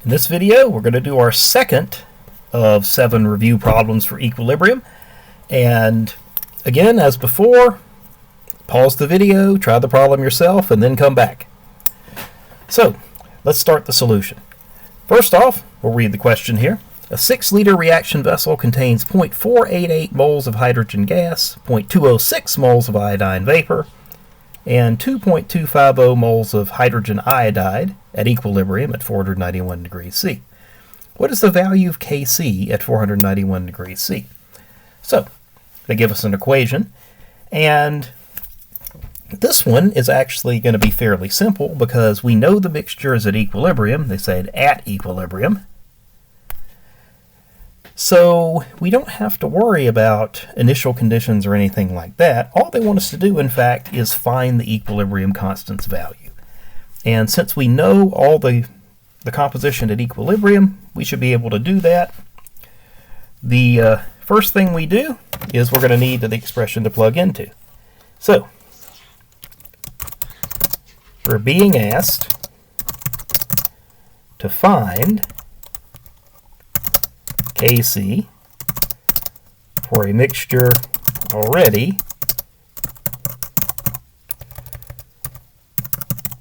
In this video, we're going to do our second of 7 review problems for equilibrium. And again, as before, pause the video, try the problem yourself, and then come back. So, let's start the solution. First off, we'll read the question here. A 6-liter reaction vessel contains 0.488 moles of hydrogen gas, 0.206 moles of iodine vapor, and 2.250 moles of hydrogen iodide at equilibrium at 491 degrees C. What is the value of Kc at 491 degrees C? So, they give us an equation, and this one is actually going to be fairly simple because we know the mixture is at equilibrium. They said at equilibrium. So we don't have to worry about initial conditions or anything like that. All they want us to do, in fact, is find the equilibrium constant's value. And since we know all the composition at equilibrium, we should be able to do that. The first thing we do is we're going to need the expression to plug into. So we're being asked to find Kc for a mixture already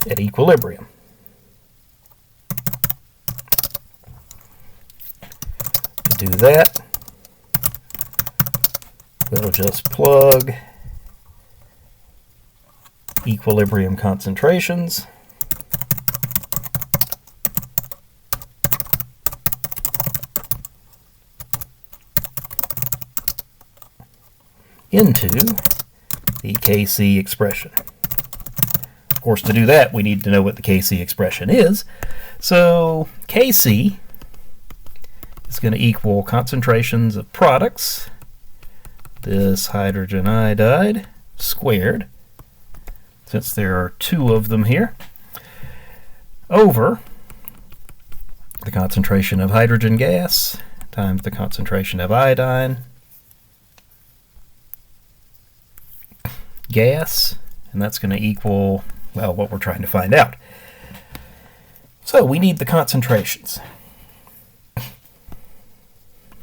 at equilibrium. To do that, we'll just plug equilibrium concentrations into the Kc expression. Of course, to do that, we need to know what the Kc expression is. So Kc is going to equal concentrations of products, this hydrogen iodide squared, since there are 2 of them here, over the concentration of hydrogen gas times the concentration of iodine gas, and that's going to equal, well, what we're trying to find out. So we need the concentrations.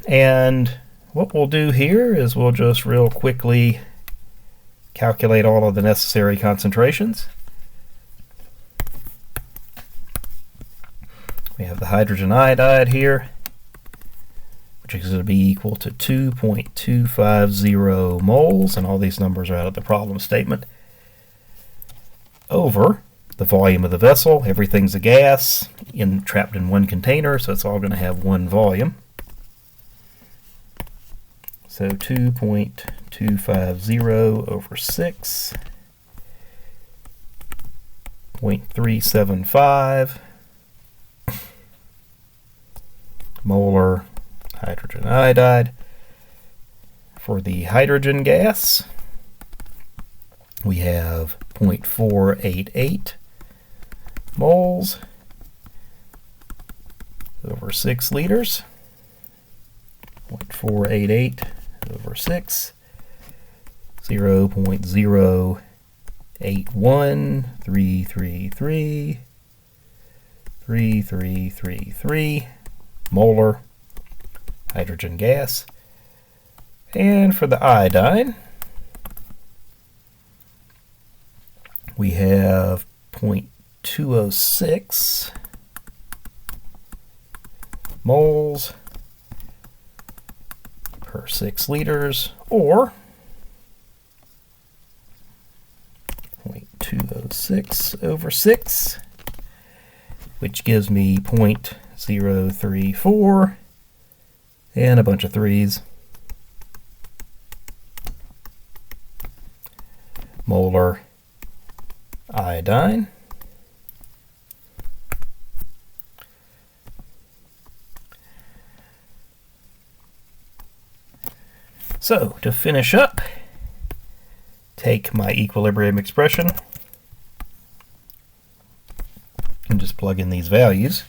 And what we'll do here is we'll just real quickly calculate all of the necessary concentrations. We have the hydrogen iodide here, which is going to be equal to 2.250 moles, and all these numbers are out of the problem statement, over the volume of the vessel. Everything's a gas trapped in one container, so it's all going to have one volume. So 2.250 over 6, 0.375 molar hydrogen iodide. For the hydrogen gas, we have 0.488 moles over 6 liters. 0.488 over 6, 0.0813333 molar hydrogen gas. And for the iodine, we have 0.206 moles per 6 liters, or 0.206 over 6, which gives me 0.034 and a bunch of 3's molar iodine. So, to finish up, take my equilibrium expression and just plug in these values.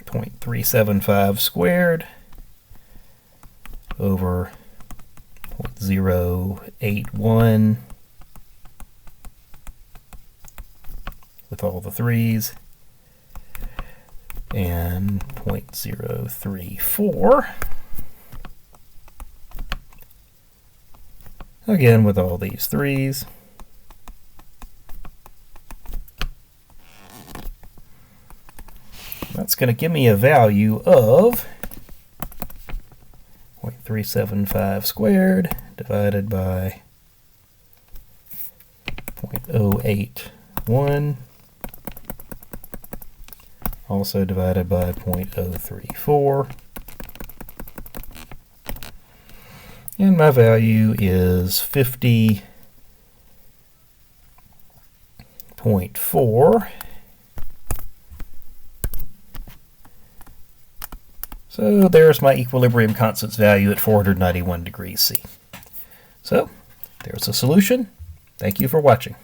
0.375 squared over 0.081 with all the 3's, and 0.034, again with all these 3's. That's going to give me a value of 0.375 squared divided by 0.081, also divided by 0.034. And my value is 50.4. So there's my equilibrium constant's value at 491 degrees C. So there's a solution. Thank you for watching.